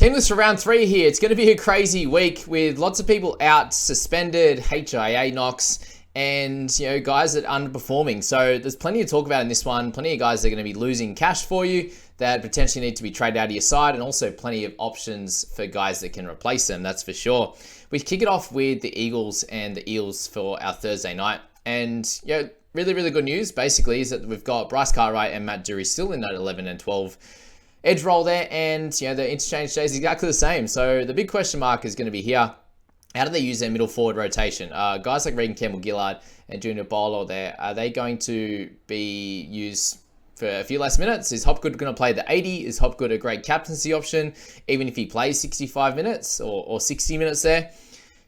Team list for round 3 here. It's going to be a crazy week with lots of people out, suspended, HIA knocks, and guys that are underperforming. So there's plenty to talk about in this one. Plenty of guys that are going to be losing cash for you that potentially need to be traded out of your side, and also plenty of options for guys that can replace them, that's for sure. We kick it off with the Eagles and the Eels for our Thursday night. And really, really good news basically is that we've got Bryce Cartwright and Matt Dury still in that 11 and 12 edge roll there, and the interchange stays exactly the same. So the big question mark is going to be here. How do they use their middle forward rotation? Guys like Regan Campbell-Gillard and Junior Bolo there, are they going to be used for a few less minutes? Is Hopgood going to play the 80? Is Hopgood a great captaincy option, even if he plays 65 minutes or 60 minutes there?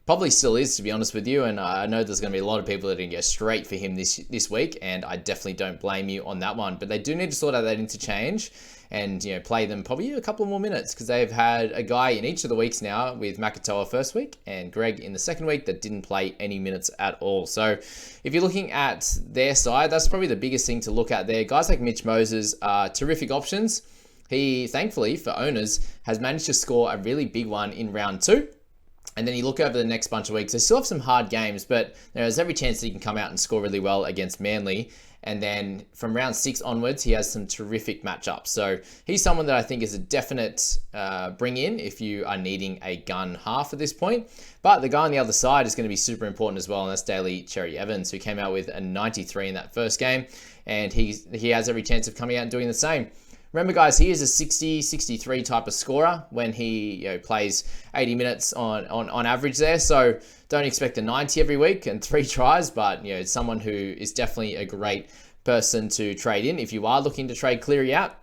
Probably still is, to be honest with you, and I know there's going to be a lot of people that are going to go straight for him this week, and I definitely don't blame you on that one. But they do need to sort out that interchange and play them probably a couple more minutes, because they've had a guy in each of the weeks now, with Makatoa first week and Greg in the second week, that didn't play any minutes at all. So if you're looking at their side, that's probably the biggest thing to look at there. Guys like Mitch Moses are terrific options. He, thankfully for owners, has managed to score a really big one in round 2. And then you look over the next bunch of weeks, they still have some hard games, but there's every chance that he can come out and score really well against Manly. And then from round 6 onwards, he has some terrific matchups. So he's someone that I think is a definite bring in if you are needing a gun half at this point. But the guy on the other side is going to be super important as well, and that's Daly Cherry Evans, who came out with a 93 in that first game. And he has every chance of coming out and doing the same. Remember, guys, he is a 60, 63 type of scorer when he plays 80 minutes on average there. So don't expect a 90 every week and 3 tries, but it's someone who is definitely a great person to trade in if you are looking to trade Cleary out.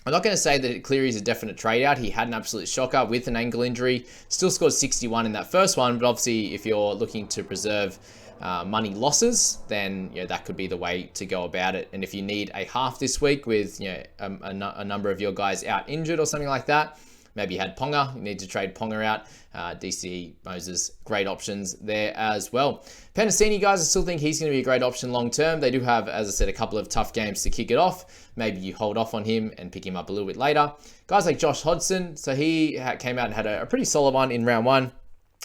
I'm not going to say that Cleary is a definite trade out. He had an absolute shocker with an ankle injury. Still scored 61 in that first one, but obviously if you're looking to preserve money losses, then that could be the way to go about it. And if you need a half this week with a number of your guys out injured or something like that, maybe you had Ponga, you need to trade Ponga out. DC Moses, great options there as well. Penasini, guys, I still think he's going to be a great option long term. They do have, as I said, a couple of tough games to kick it off. Maybe you hold off on him and pick him up a little bit later. Guys like Josh Hodgson, so he came out and had a pretty solid one in round 1.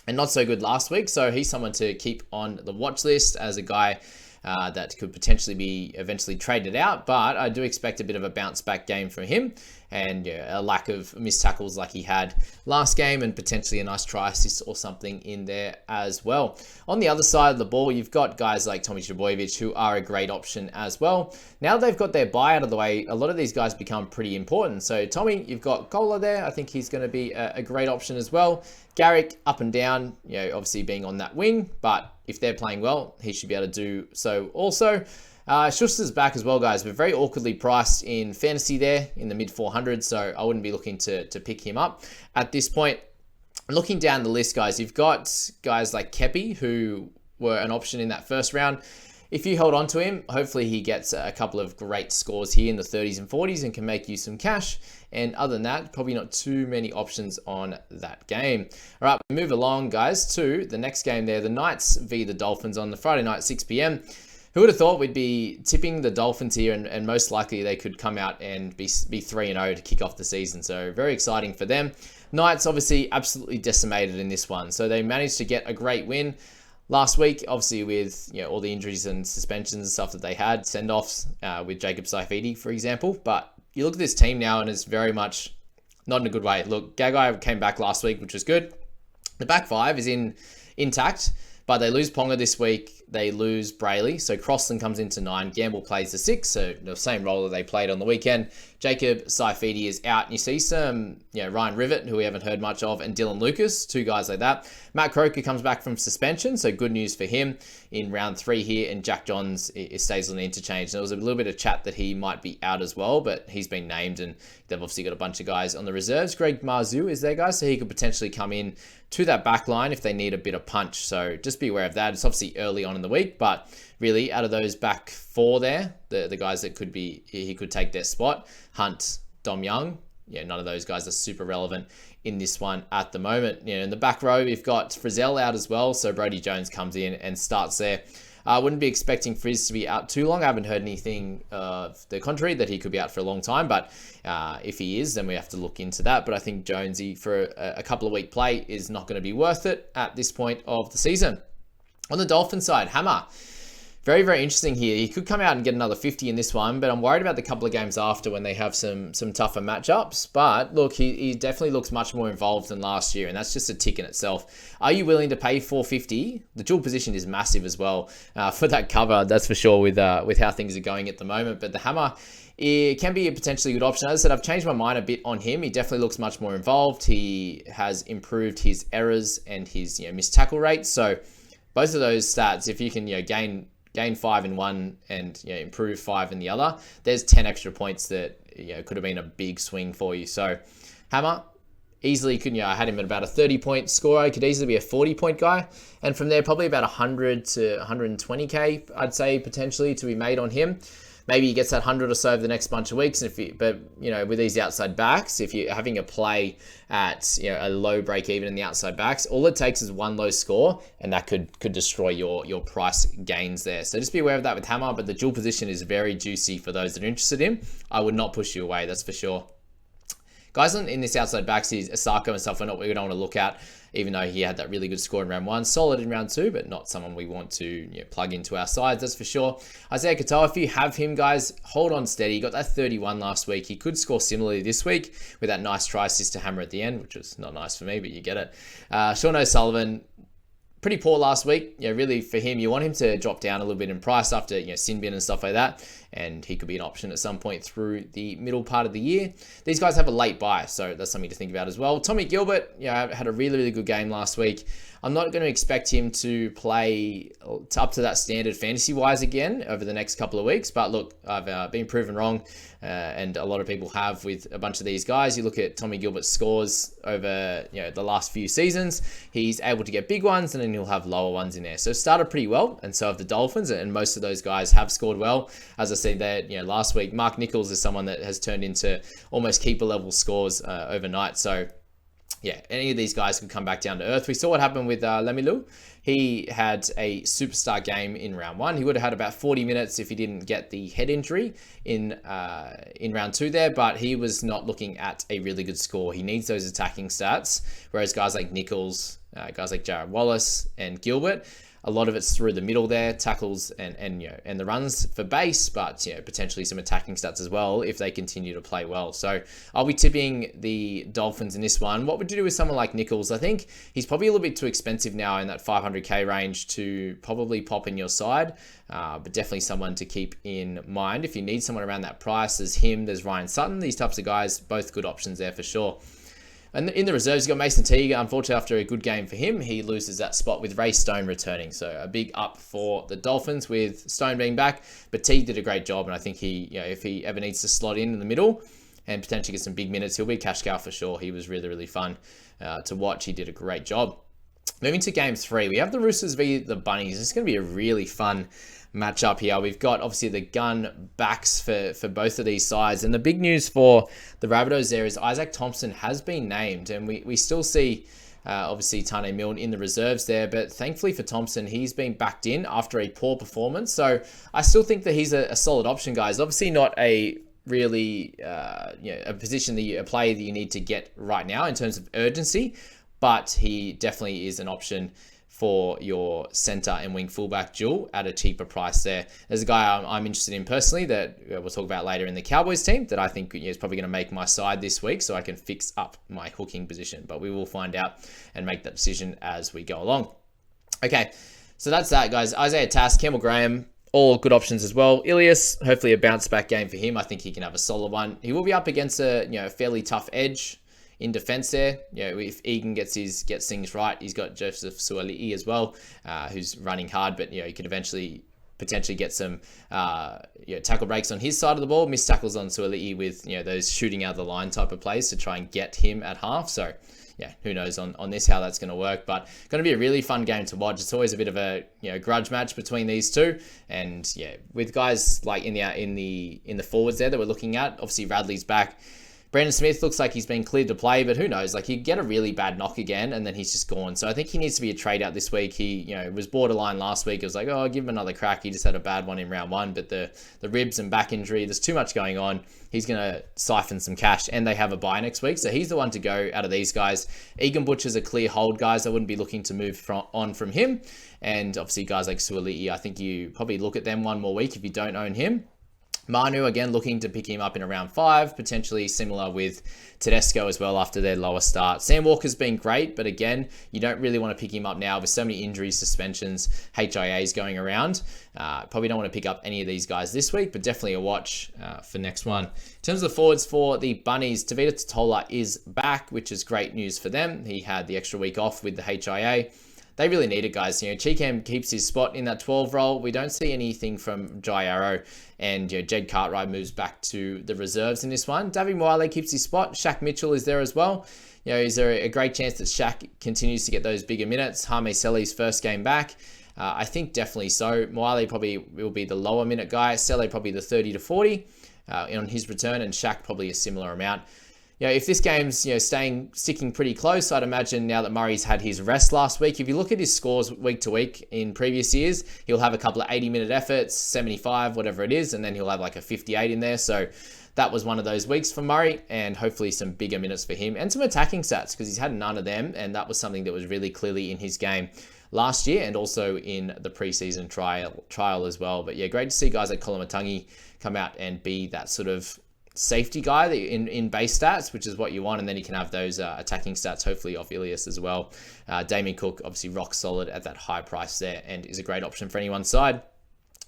And not so good last week, so he's someone to keep on the watch list as a guy that could potentially be eventually traded out. But I do expect a bit of a bounce back game from him, and a lack of missed tackles like he had last game, and potentially a nice try assist or something in there as well. On the other side of the ball, you've got guys like Tommy Trbojevic, who are a great option as well. Now they've got their buy out of the way, a lot of these guys become pretty important. So Tommy, you've got Kohler there. I think he's going to be a great option as well. Garrick, up and down, obviously being on that wing, but if they're playing well, he should be able to do so also. Schuster's back as well, guys, but very awkwardly priced in fantasy there in the mid 400s, so I wouldn't be looking to pick him up at this point. Looking down the list, guys, you've got guys like Kepi, who were an option in that first round. If you hold on to him, hopefully he gets a couple of great scores here in the 30s and 40s and can make you some cash. And other than that, probably not too many options on that game. All right, we move along, guys, to the next game there. The Knights v the Dolphins on the Friday night, 6 p.m. Who would have thought we'd be tipping the Dolphins here, and most likely they could come out and be 3-0 to kick off the season. So very exciting for them. Knights obviously absolutely decimated in this one. So they managed to get a great win last week, obviously with all the injuries and suspensions and stuff that they had, send-offs with Jacob Saifidi, for example. But you look at this team now, and it's very much not in a good way. Look, Gagai came back last week, which was good. The back 5 is intact, but they lose Ponga this week. They lose Brayley, so Crossland comes into 9. Gamble plays the 6, so the same role that they played on the weekend. Jacob Saifidi is out, and you see some, Ryan Rivett, who we haven't heard much of, and Dylan Lucas, 2 guys like that. Matt Croker comes back from suspension, so good news for him in round 3 here, and Jack Johns stays on the interchange. There was a little bit of chat that he might be out as well, but he's been named, and they've obviously got a bunch of guys on the reserves. Greg Marzu is there, guys, so he could potentially come in to that back line if they need a bit of punch, so just be aware of that. It's obviously early on in the week, but really out of those back 4 there, the guys that he could take their spot, Hunt, Dom Young, none of those guys are super relevant in this one at the moment. In the back row, we've got Frizzell out as well, so Brody Jones comes in and starts there I wouldn't be expecting Frizz to be out too long. I haven't heard anything of the contrary, that he could be out for a long time. But if he is, then we have to look into that. But I think Jonesy, for a couple of week play, is not going to be worth it at this point of the season. On the Dolphin side, Hammer. Very, very interesting here. He could come out and get another 50 in this one, but I'm worried about the couple of games after when they have some tougher matchups. But look, he definitely looks much more involved than last year, and that's just a tick in itself. Are you willing to pay 450? The dual position is massive as well for that cover, that's for sure, with how things are going at the moment. But the Hammer, it can be a potentially good option. As I said, I've changed my mind a bit on him. He definitely looks much more involved. He has improved his errors and his missed tackle rate. So both of those stats, if you can gain 5 in one and improve 5 in the other, there's 10 extra points that could have been a big swing for you. So Hammer easily could, I had him at about a 30-point scorer. He could easily be a 40-point guy, and from there probably about 100 to 120k, I'd say, potentially to be made on him. Maybe he gets that 100 or so over the next bunch of weeks. And with these outside backs, if you're having a play at a low break even in the outside backs, all it takes is one low score, and that could destroy your price gains there. So just be aware of that with Hammer. But the dual position is very juicy for those that are interested in. I would not push you away, that's for sure. Guys in this outside backs is Asako and stuff we don't want to look at, even though he had that really good score in round 1. Solid in round 2, but not someone we want to plug into our sides, that's for sure. Isaiah Katoa, if you have him, guys, hold on steady. He got that 31 last week. He could score similarly this week with that nice try assist to Hammer at the end, which was not nice for me, but you get it. Sean O'Sullivan, pretty poor last week. Really for him, you want him to drop down a little bit in price after sin bin and stuff like that, and he could be an option at some point through the middle part of the year. These guys have a late buy, so that's something to think about as well. Tommy Gilbert, had a really, really good game last week. I'm not going to expect him to play up to that standard fantasy-wise again over the next couple of weeks. But look, I've been proven wrong, and a lot of people have with a bunch of these guys. You look at Tommy Gilbert's scores over the last few seasons. He's able to get big ones, and then he'll have lower ones in there. So it started pretty well, and so have the Dolphins, and most of those guys have scored well. As I said there, last week, Mark Nichols is someone that has turned into almost keeper-level scores overnight. So any of these guys can come back down to earth. We saw what happened with Lemilu. He had a superstar game in round 1. He would have had about 40 minutes if he didn't get the head injury in round 2 there, but he was not looking at a really good score. He needs those attacking stats, whereas guys like Nichols, guys like Jared Wallace and Gilbert, a lot of it's through the middle there, tackles and the runs for base, but potentially some attacking stats as well if they continue to play well. So I'll be tipping the Dolphins in this one. What would you do with someone like Nichols? I think he's probably a little bit too expensive now in that 500k range to probably pop in your side, but definitely someone to keep in mind. If you need someone around that price, there's him, there's Ryan Sutton, these types of guys, both good options there for sure. And in the reserves, you've got Mason Teague. Unfortunately, after a good game for him, he loses that spot with Ray Stone returning. So a big up for the Dolphins with Stone being back. But Teague did a great job, and I think he, if he ever needs to slot in the middle and potentially get some big minutes, he'll be a cash cow for sure. He was really, really fun to watch. He did a great job. Moving to game 3, we have the Roosters v the Bunnies. It's going to be a really fun matchup here. We've got obviously the gun backs for both of these sides, and the big news for the Rabbitohs there is Isaac Thompson has been named, and we still see obviously Tane Milne in the reserves there, but thankfully for Thompson, he's been backed in after a poor performance. So I still think that he's a solid option, guys. Obviously not a really a position a player that you need to get right now in terms of urgency, but he definitely is an option for your center and wing fullback duel at a cheaper price there. There's a guy I'm interested in personally that we'll talk about later in the Cowboys team that I think is probably going to make my side this week so I can fix up my hooking position, but we will find out and make that decision as we go along. Okay, so that's that, guys. Isaiah Tass, Campbell Graham, all good options as well. Ilias, hopefully a bounce back game for him. I think he can have a solid one. He will be up against a fairly tough edge in defense there. If Egan gets things right, he's got Joseph Suali'i as well, who's running hard, but he could eventually potentially get some tackle breaks on his side of the ball, missed tackles on Suali'i with those shooting out of the line type of plays to try and get him at half. So who knows on this how that's going to work, but going to be a really fun game to watch. It's always a bit of a grudge match between these two, and with guys like in the forwards there that we're looking at, obviously Radley's back. Brandon Smith looks like he's been cleared to play, but who knows? Like, he'd get a really bad knock again, and then he's just gone. So I think he needs to be a trade out this week. He, was borderline last week. It was like, oh, I'll give him another crack. He just had a bad one in round one, but the ribs and back injury, there's too much going on. He's going to siphon some cash, and they have a bye next week. So he's the one to go out of these guys. Egan Butcher's a clear hold, guys. I wouldn't be looking to move on from him. And obviously guys like Suoli'i, I think you probably look at them one more week if you don't own him. Manu, again, looking to pick him up in around 5, potentially similar with Tedesco as well after their lower start. Sam Walker's been great, but again, you don't really want to pick him up now with so many injuries, suspensions, HIAs going around. Probably don't want to pick up any of these guys this week, but definitely a watch for next one. In terms of the forwards for the Bunnies, Tavita Totola is back, which is great news for them. He had the extra week off with the HIA. They really need it, guys. Cheekham keeps his spot in that 12 role. We don't see anything from Jai Arrow, and Jed Cartwright moves back to the reserves in this one. Davy Moale keeps his spot. Shaq Mitchell is there as well. Is there a great chance that Shaq continues to get those bigger minutes? Hame Sele's first game back. I think definitely so. Moale probably will be the lower minute guy. Sele probably the 30 to 40 on his return, and Shaq probably a similar amount. If this game's sticking pretty close, I'd imagine now that Murray's had his rest last week, if you look at his scores week to week in previous years, he'll have a couple of 80-minute efforts, 75, whatever it is, and then he'll have like a 58 in there. So that was one of those weeks for Murray, and hopefully some bigger minutes for him and some attacking stats, because he's had none of them, and that was something that was really clearly in his game last year and also in the preseason trial as well. But yeah, great to see guys like Kolomatangi come out and be that sort of safety guy in base stats, which is what you want, and then you can have those attacking stats hopefully off Ilias as well. Damien Cook obviously rock solid at that high price there and is a great option for anyone's side.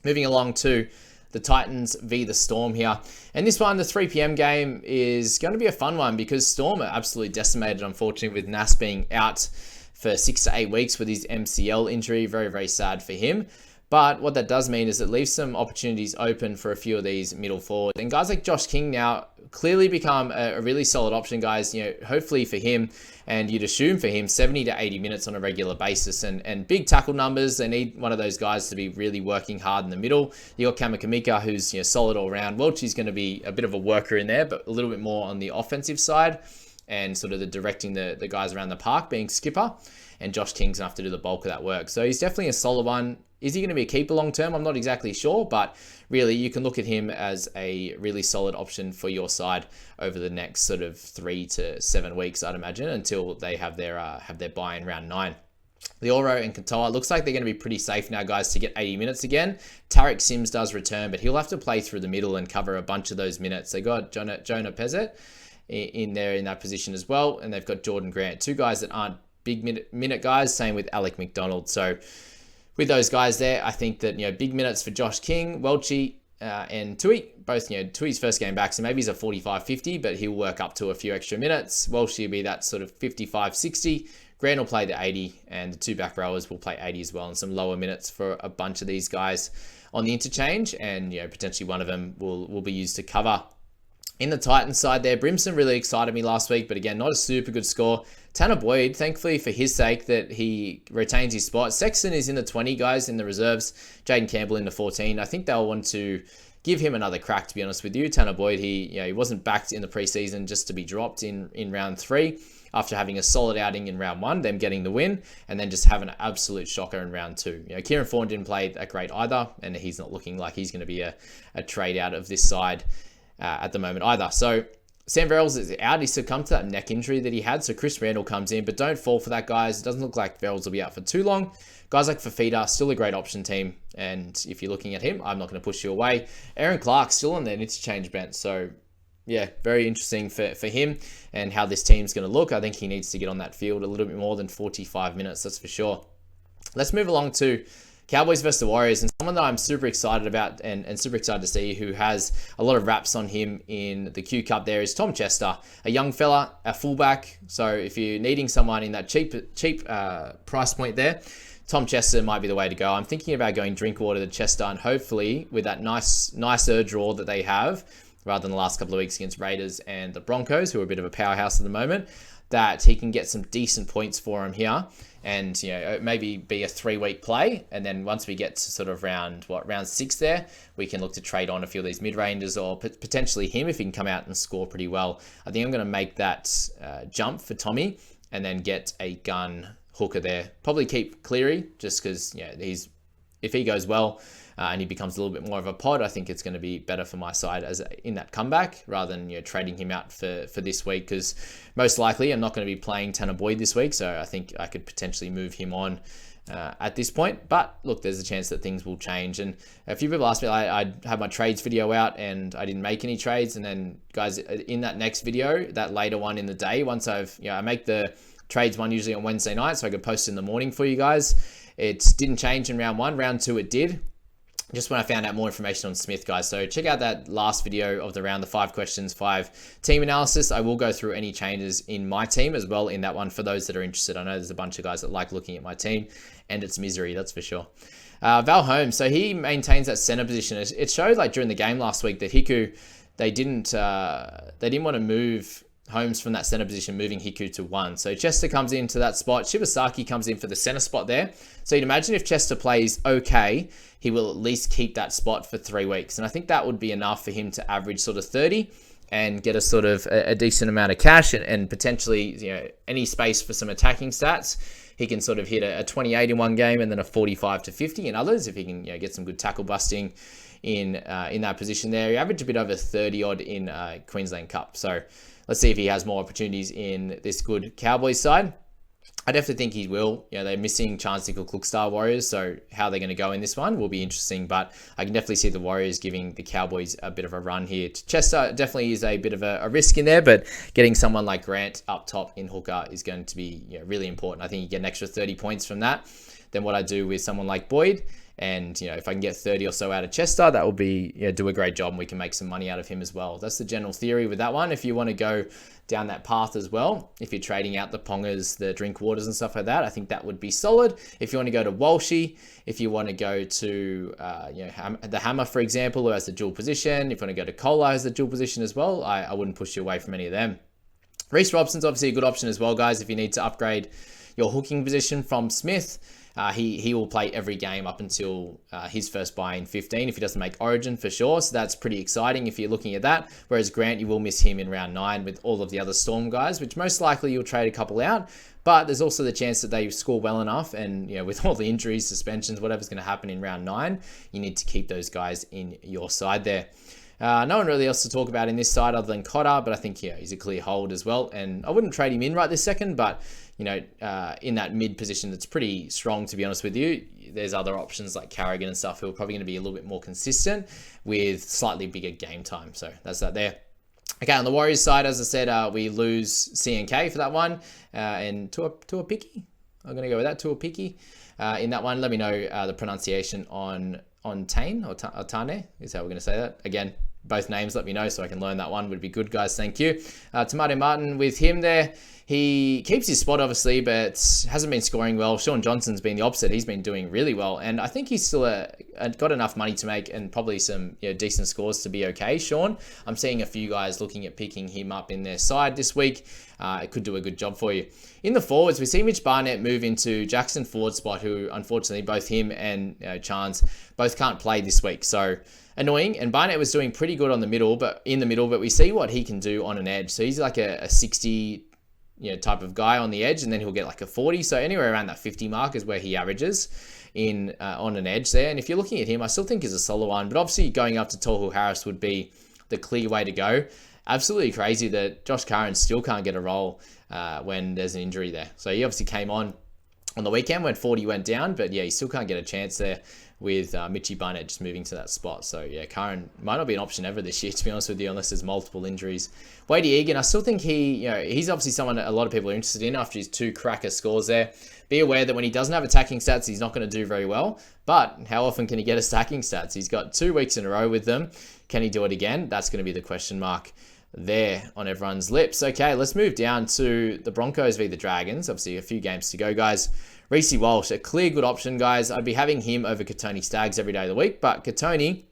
Moving along to the Titans v the Storm here, and this one, the 3 p.m. game, is going to be a fun one because Storm are absolutely decimated, unfortunately, with Nas being out for 6 to 8 weeks with his MCL injury. Very, very sad for him. But what that does mean is it leaves some opportunities open for a few of these middle forwards. And guys like Josh King now clearly become a really solid option, guys. Hopefully for him, and you'd assume for him, 70 to 80 minutes on a regular basis. And big tackle numbers, they need one of those guys to be really working hard in the middle. You got Kamakamika, who's solid all round. Welchie's going to be a bit of a worker in there, but a little bit more on the offensive side and sort of the directing the guys around the park, being skipper. And Josh King's going to have to do the bulk of that work. So he's definitely a solid one. Is he going to be a keeper long term? I'm not exactly sure, but really you can look at him as a really solid option for your side over the next sort of 3 to 7 weeks, I'd imagine, until they have their bye in round 9. The Oro and Katoa, looks like they're going to be pretty safe now, guys, to get 80 minutes again. Tarek Sims does return, but he'll have to play through the middle and cover a bunch of those minutes. They got Jonah Pezzett in there in that position as well, and they've got Jordan Grant, 2 guys that aren't big minute guys, same with Alec McDonald. So with those guys there, I think that, big minutes for Josh King, Welchie, and Tui. Both, Tui's first game back, so maybe he's a 45-50, but he'll work up to a few extra minutes. Welchie will be that sort of 55-60. Grant will play the 80, and the 2 back rowers will play 80 as well, and some lower minutes for a bunch of these guys on the interchange, and potentially one of them will be used to cover. In the Titans side there, Brimson really excited me last week, but again, not a super good score. Tanner Boyd, thankfully for his sake that he retains his spot. Sexton is in the 20, guys, in the reserves. Jaden Campbell in the 14. I think they'll want to give him another crack, to be honest with you. Tanner Boyd, he wasn't backed in the preseason just to be dropped in round 3 after having a solid outing in round 1, them getting the win, and then just having an absolute shocker in round 2. Kieran Fawn didn't play that great either, and he's not looking like he's going to be a trade out of this side at the moment either. So Sam Verrills is out. He succumbed to that neck injury that he had. So Chris Randall comes in, but don't fall for that, guys. It doesn't look like Verrills will be out for too long. Guys like Fafita, still a great option team. And if you're looking at him, I'm not going to push you away. Aaron Clark still on their interchange bench. So yeah, very interesting for him and how this team's going to look. I think he needs to get on that field a little bit more than 45 minutes. That's for sure. Let's move along to Cowboys versus the Warriors, and someone that I'm super excited about and super excited to see who has a lot of raps on him in the Q Cup there is Tom Chester, a young fella, a fullback. So if you're needing someone in that cheap price point there, Tom Chester might be the way to go. I'm thinking about going Drinkwater to Chester, and hopefully with that nicer draw that they have, rather than the last couple of weeks against Raiders and the Broncos, who are a bit of a powerhouse at the moment, that he can get some decent points for him here. And, maybe be a 3-week play. And then once we get to sort of round 6 there, we can look to trade on a few of these mid-rangers or potentially him if he can come out and score pretty well. I think I'm going to make that jump for Tommy and then get a gun hooker there. Probably keep Cleary just because, if he goes well and he becomes a little bit more of a pod, I think it's going to be better for my side in that comeback rather than trading him out for this week, because most likely I'm not going to be playing Tanner Boyd this week, so I think I could potentially move him on at this point. But look, there's a chance that things will change. And a few people asked me, I had my trades video out and I didn't make any trades. And then guys, in that next video, that later one in the day, once I make the trades one usually on Wednesday night, so I could post in the morning for you guys. It didn't change in round 1. Round 2 it did, just when I found out more information on Smith, guys. So check out that last video of the round, the 5 questions, 5 team analysis. I will go through any changes in my team as well in that one for those that are interested. I know there's a bunch of guys that like looking at my team, and it's misery, that's for sure. Val Holmes, so he maintains that center position. It showed like during the game last week that Hiku, they didn't want to move Holmes from that center position, moving Hiku to 1. So Chester comes into that spot. Shibasaki comes in for the center spot there. So you'd imagine if Chester plays okay, he will at least keep that spot for 3 weeks. And I think that would be enough for him to average sort of 30 and get a sort of a decent amount of cash and potentially, any space for some attacking stats. He can sort of hit a 28 in one game and then a 45 to 50 in others if he can get some good tackle busting in that position there. He averaged a bit over 30 odd in Queensland Cup. So let's see if he has more opportunities in this good Cowboys side. I definitely think he will. They're missing Chance Cook-Star Warriors, so how they're going to go in this one will be interesting, but I can definitely see the Warriors giving the Cowboys a bit of a run here. Chester definitely is a bit of a risk in there, but getting someone like Grant up top in hooker is going to be really important. I think you get an extra 30 points from that than what I do with someone like Boyd. And, if I can get 30 or so out of Chester, that will be, do a great job and we can make some money out of him as well. That's the general theory with that one. If you want to go down that path as well, if you're trading out the Pongers, the drink waters and stuff like that, I think that would be solid. If you want to go to Walshy, if you want to go to, the Hammer, for example, who has the dual position, if you want to go to Cola, who has the dual position as well, I wouldn't push you away from any of them. Reece Robson's obviously a good option as well, guys, if you need to upgrade your hooking position from Smith. He will play every game up until his first buy in 15 if he doesn't make Origin for sure. So that's pretty exciting if you're looking at that. Whereas Grant, you will miss him in round 9 with all of the other Storm guys, which most likely you'll trade a couple out. But there's also the chance that they score well enough. And, with all the injuries, suspensions, whatever's going to happen in round 9, you need to keep those guys in your side there. No one really else to talk about in this side other than Cotter, but I think he's a clear hold as well. And I wouldn't trade him in right this second, but in that mid position that's pretty strong, to be honest with you. There's other options like Carrigan and stuff who are probably going to be a little bit more consistent with slightly bigger game time. So that's that there. Okay, on the Warriors side, as I said, we lose CNK for that one. And Tua Picky. I'm going to go with that, Tua Picky. In that one, let me know the pronunciation on Tane or Tane is how we're going to say that. Again, both names, let me know so I can learn that one. Would be good, guys. Thank you. Tomato Martin with him there. He keeps his spot, obviously, but hasn't been scoring well. Sean Johnson's been the opposite. He's been doing really well. And I think he's still got enough money to make and probably some decent scores to be okay, Sean. I'm seeing a few guys looking at picking him up in their side this week. It could do a good job for you. In the forwards, we see Mitch Barnett move into Jackson Ford's spot, who unfortunately both him and Chance both can't play this week. So annoying. And Barnett was doing pretty good in the middle, but we see what he can do on an edge. So he's like a 60 type of guy on the edge, and then he'll get like a 40. So anywhere around that 50 mark is where he averages in on an edge there. And if you're looking at him, I still think he's a solid one, but obviously going up to Tohu Harris would be the clear way to go. Absolutely crazy that Josh Curran still can't get a role when there's an injury there. So he obviously came on the weekend when 40 went down, but he still can't get a chance there with Mitchy Barnett just moving to that spot. So Curran might not be an option ever this year, to be honest with you, unless there's multiple injuries. Wadey Egan, I still think he's obviously someone a lot of people are interested in after his 2 cracker scores there. Be aware that when he doesn't have attacking stats, he's not going to do very well. But how often can he get attacking stats? He's got 2 weeks in a row with them. Can he do it again? That's going to be the question mark there on everyone's lips. Okay, let's move down to the Broncos v the Dragons. Obviously, a few games to go, guys. Reece Walsh, a clear good option, guys. I'd be having him over Katoni Staggs every day of the week, but Katoni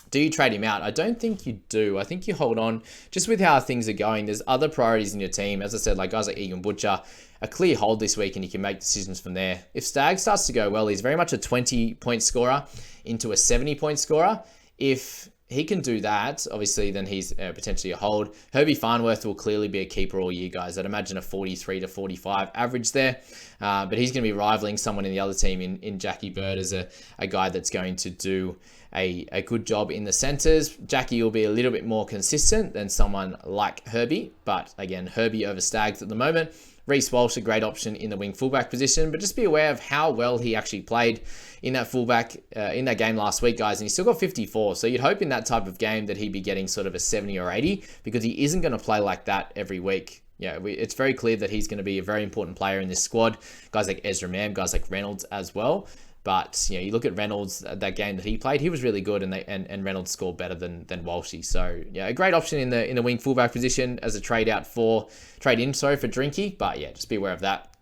Do you trade him out? I don't think you do. I think you hold on just with how things are going. There's other priorities in your team. As I said, like guys like Egan Butcher, a clear hold this week and you can make decisions from there. If Stagg starts to go well, he's very much a 20-point scorer into a 70-point scorer. If he can do that, obviously, then he's potentially a hold. Herbie Farnworth will clearly be a keeper all year, guys. I'd imagine a 43 to 45 average there. But he's going to be rivaling someone in the other team in Jackie Bird as a guy that's going to do a good job in the centers. Jackie will be a little bit more consistent than someone like Herbie. But again, Herbie over Staggs at the moment. Reece Walsh, a great option in the wing fullback position, but just be aware of how well he actually played in that fullback, in that game last week, guys, and he still got 54. So you'd hope in that type of game that he'd be getting sort of a 70 or 80 because he isn't going to play like that every week. Yeah, it's very clear that he's going to be a very important player in this squad. Guys like Ezra Mam, guys like Reynolds as well. But you look at Reynolds, that game that he played, he was really good, and Reynolds scored better than Walshy. So yeah, a great option in the wing fullback position as a trade in for Drinky. But yeah, just be aware of that.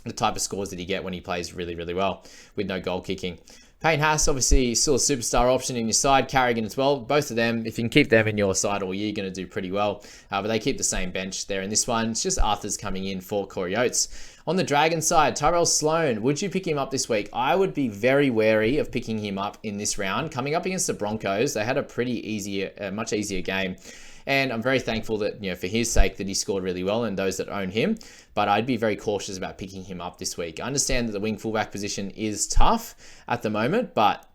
The type of scores that he get when he plays really, really well with no goal kicking. Payne Haas, obviously, still a superstar option in your side. Carrigan as well. Both of them, if you can keep them in your side all year, you're going to do pretty well. But they keep the same bench there in this one. It's just Arthur's coming in for Corey Oates. On the Dragons side, Tyrell Sloan, would you pick him up this week? I would be very wary of picking him up in this round. Coming up against the Broncos, they had a much easier game. And I'm very thankful that, for his sake, that he scored really well and those that own him. But I'd be very cautious about picking him up this week. I understand that the wing fullback position is tough at the moment, but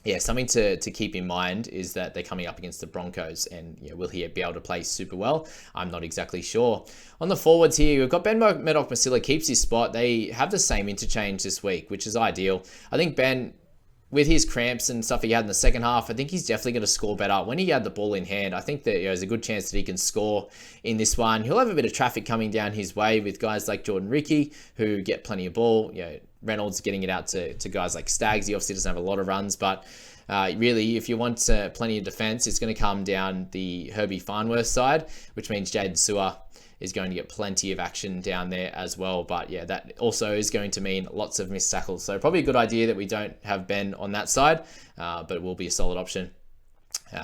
yeah, something to keep in mind is that they're coming up against the Broncos, and will he be able to play super well? I'm not exactly sure. On the forwards here, we've got Ben Maddock-Masila keeps his spot. They have the same interchange this week, which is ideal. I think Ben, with his cramps and stuff he had in the second half, I think he's definitely going to score better. When he had the ball in hand, I think that there's a good chance that he can score in this one. He'll have a bit of traffic coming down his way with guys like Jordan Ricky, who get plenty of ball. Reynolds getting it out to guys like Staggs. He obviously doesn't have a lot of runs, but really, if you want plenty of defense, it's going to come down the Herbie Farnworth side, which means Jaden Sewer is going to get plenty of action down there as well. But yeah, that also is going to mean lots of missed tackles. So probably a good idea that we don't have Ben on that side, but it will be a solid option.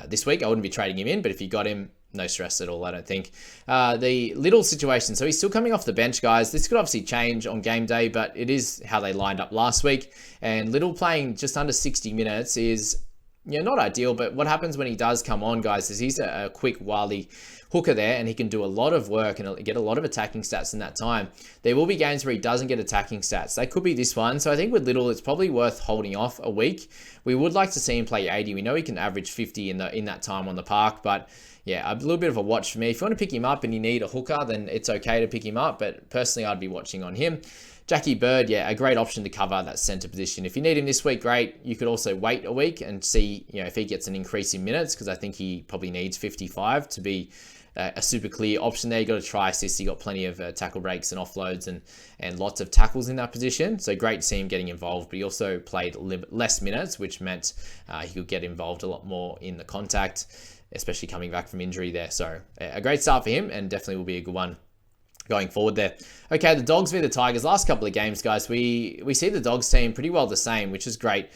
This week, I wouldn't be trading him in, but if you got him, no stress at all, I don't think. The Little situation, so he's still coming off the bench, guys. This could obviously change on game day, but it is how they lined up last week. And Little playing just under 60 minutes is not ideal, but what happens when he does come on, guys, is he's a quick, wily hooker there, and he can do a lot of work and get a lot of attacking stats in that time. There will be games where he doesn't get attacking stats. That could be this one. So I think with Little, it's probably worth holding off a week. We would like to see him play 80. We know he can average 50 in that time on the park, but yeah, a little bit of a watch for me. If you want to pick him up and you need a hooker, then it's okay to pick him up, but personally, I'd be watching on him. Jackie Bird, yeah, a great option to cover that center position. If you need him this week, great. You could also wait a week and see, if he gets an increase in minutes, because I think he probably needs 55 to be a super clear option there. You got to try assist. He got plenty of tackle breaks and offloads and lots of tackles in that position. So great to see him getting involved, but he also played less minutes, which meant he could get involved a lot more in the contact, especially coming back from injury there. So a great start for him, and definitely will be a good one going forward there. Okay, the Dogs v the Tigers. Last couple of games, guys, we see the Dogs team pretty well the same, which is great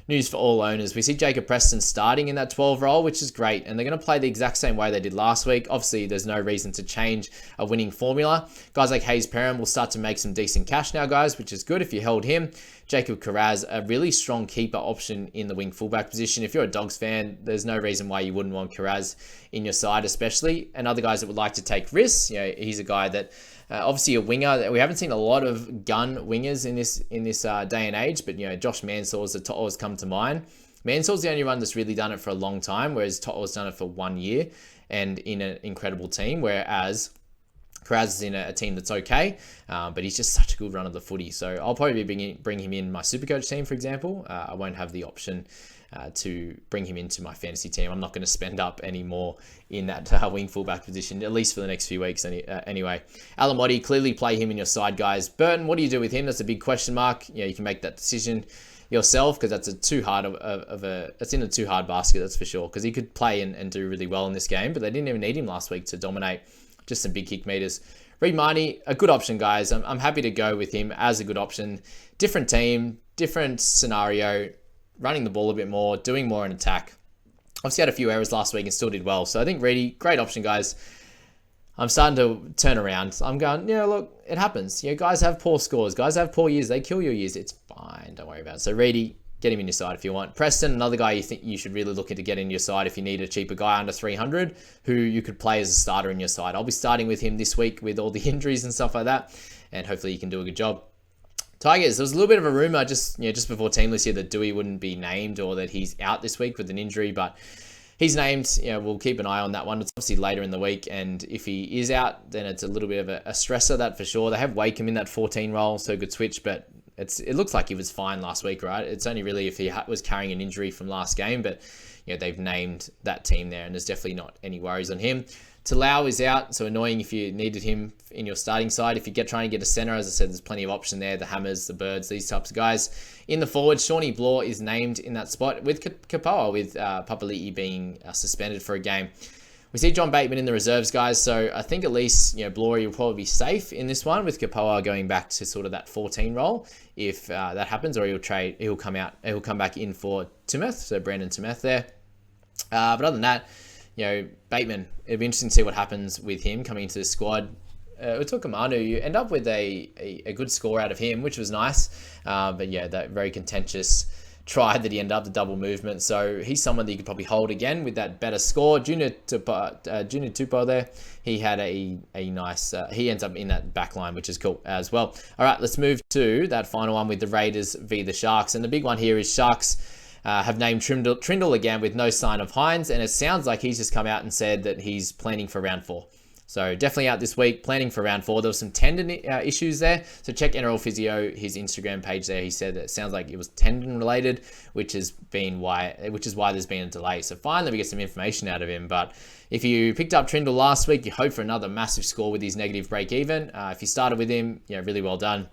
news for all owners. We see Jacob Preston starting in that 12 role, which is great, and they're going to play the exact same way they did last week. Obviously, there's no reason to change a winning formula. Guys like Hayes Perham will start to make some decent cash now, guys, which is good if you held him. Jacob Carraz, a really strong keeper option in the wing fullback position. If you're a Dogs fan, there's no reason why you wouldn't want Carraz in your side, especially. And other guys that would like to take risks, he's a guy that obviously a winger. We haven't seen a lot of gun wingers in this day and age, but Josh Mansell's the To'o's come to mind. Mansell's the only one that's really done it for a long time, whereas To'o's done it for 1 year and in an incredible team, whereas Carraz is in a team that's okay, but he's just such a good run of the footy. So I'll probably bring him in my Supercoach team, for example. I won't have the option to bring him into my fantasy team. I'm not going to spend up any more in that wing fullback position, at least for the next few weeks anyway. Alamotti, clearly play him in your side, guys. Burton, what do you do with him? That's a big question mark. You can make that decision yourself, because that's it's in a too hard basket, that's for sure, because he could play and do really well in this game, but they didn't even need him last week to dominate. Just some big kick meters. Reed Marnie, a good option, guys. I'm happy to go with him as a good option. Different team, different scenario, running the ball a bit more, doing more in attack. Obviously had a few errors last week and still did well. So I think Reedy, great option, guys. I'm starting to turn around. I'm going, yeah, look, it happens. Guys have poor scores. Guys have poor years. They kill your years. It's fine. Don't worry about it. So Reedy, get him in your side if you want. Preston, another guy you think you should really look into get in your side if you need a cheaper guy under 300 who you could play as a starter in your side. I'll be starting with him this week with all the injuries and stuff like that, and hopefully he can do a good job. Tigers, there was a little bit of a rumor just before team list here that Dewey wouldn't be named or that he's out this week with an injury, but he's named. We'll keep an eye on that one. It's obviously later in the week, and if he is out, then it's a little bit of a stressor, that for sure. They have Wakeham in that 14 role, so good switch, but it looks like he was fine last week, right? It's only really if he was carrying an injury from last game, but they've named that team there, and there's definitely not any worries on him. Talau is out, so annoying if you needed him in your starting side. If you trying to get a center, as I said, there's plenty of option there. The Hammers, the Birds, these types of guys. In the forward, Shawnee Blore is named in that spot with Kapoa, with Papali'i being suspended for a game. We see John Bateman in the reserves, guys, so I think at least Blore will probably be safe in this one, with Kapoa going back to sort of that 14 role if that happens, or he'll come back in for Timeth, so Brandon Timeth there. But other than that, Bateman, it'd be interesting to see what happens with him coming into the squad. Utokamanu, you end up with a good score out of him, which was nice. But yeah, that very contentious try that he ended up, the double movement. So he's someone that you could probably hold again with that better score. Junior Tupou there, he had a nice, he ends up in that back line, which is cool as well. All right, let's move to that final one with the Raiders v the Sharks. And the big one here is Sharks have named Trindle again with no sign of Hines, and it sounds like he's just come out and said that he's planning for round 4. So definitely out this week, planning for round 4. There was some tendon issues there, so check NRL Physio, his Instagram page there. He said that it sounds like it was tendon related, which is why there's been a delay. So finally we get some information out of him. But if you picked up Trindle last week, you hope for another massive score with his negative break even. If you started with him, really well done.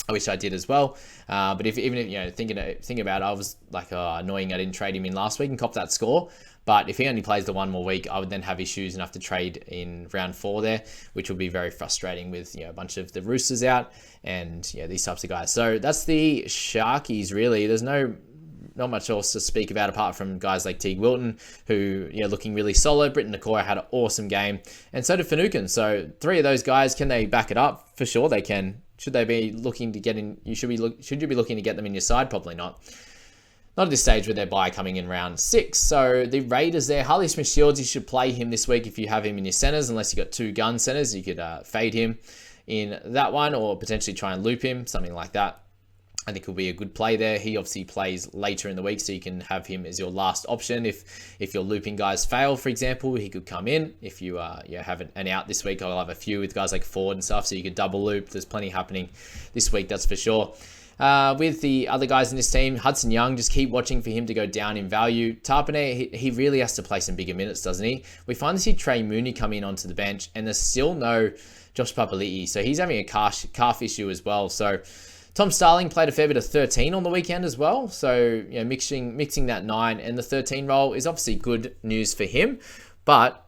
I wish I did as well. But even if thinking about it, I was like, annoying I didn't trade him in last week and cop that score. But if he only plays the one more week, I would then have issues and have to trade in round 4 there, which would be very frustrating with a bunch of the Roosters out and these types of guys. So that's the Sharkies really. There's not much else to speak about apart from guys like Teague Wilton, who looking really solid. Britton Nakora had an awesome game, and so did Finucane. So 3 of those guys, can they back it up? For sure they can. Should they be looking to get in? Should you be looking to get them in your side? Probably not. Not at this stage with their bye coming in round 6. So the Raiders there, Harley Smith-Shields, you should play him this week if you have him in your centers, unless you got 2 gun centers. You could fade him in that one, or potentially try and loop him, something like that. I think will be a good play there. He obviously plays later in the week, so you can have him as your last option. If your looping guys fail, for example, he could come in. If you have an out this week, I'll have a few with guys like Ford and stuff, so you could double loop. There's plenty happening this week, that's for sure. With the other guys in this team, Hudson Young, just keep watching for him to go down in value. Tarpanay, he really has to play some bigger minutes, doesn't he? We finally see Trey Mooney come in onto the bench, and there's still no Josh Papali'i, so he's having a calf issue as well. So Tom Starling played a fair bit of 13 on the weekend as well. So mixing that 9 and the 13 role is obviously good news for him. But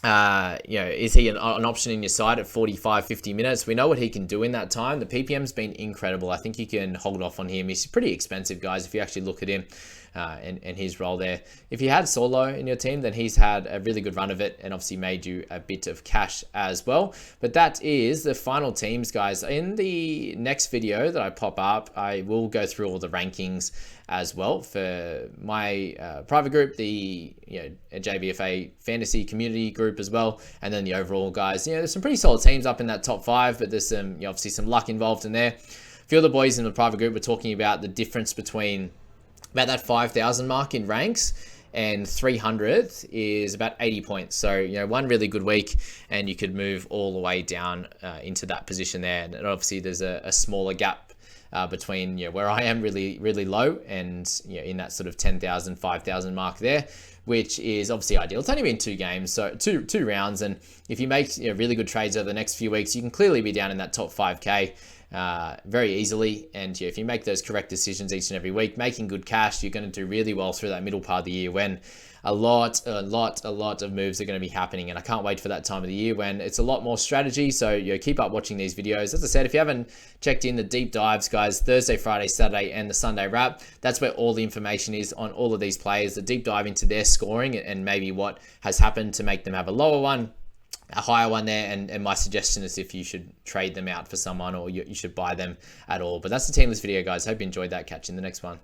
is he an option in your side at 45, 50 minutes? We know what he can do in that time. The PPM's been incredible. I think you can hold off on him. He's pretty expensive, guys, if you actually look at him and his role there. If you had Solo in your team, then he's had a really good run of it and obviously made you a bit of cash as well. But that is the final teams, guys. In the next video that I pop up, I will go through all the rankings as well for my private group, the JBFA fantasy community group as well, and then the overall guys. There's some pretty solid teams up in that top 5, but there's some obviously some luck involved in there. A few of the boys in the private group were talking about the difference between about that 5,000 mark in ranks and 300 is about 80 points. So, one really good week and you could move all the way down into that position there. And obviously there's a smaller gap between where I am really, really low and in that sort of 10,000, 5,000 mark there, which is obviously ideal. It's only been 2 games, so two rounds. And if you make really good trades over the next few weeks, you can clearly be down in that top 5K. very easily. And if you make those correct decisions each and every week, making good cash, you're going to do really well through that middle part of the year when a lot of moves are going to be happening. And I can't wait for that time of the year when it's a lot more strategy. So keep up watching these videos. As I said, if you haven't checked in the deep dives, guys, Thursday, Friday, Saturday, and the Sunday wrap, that's where all the information is on all of these players, the deep dive into their scoring and maybe what has happened to make them have a lower one, a higher one there, and my suggestion is if you should trade them out for someone or you should buy them at all. But that's the team list video, guys. Hope you enjoyed that. Catch you in the next one.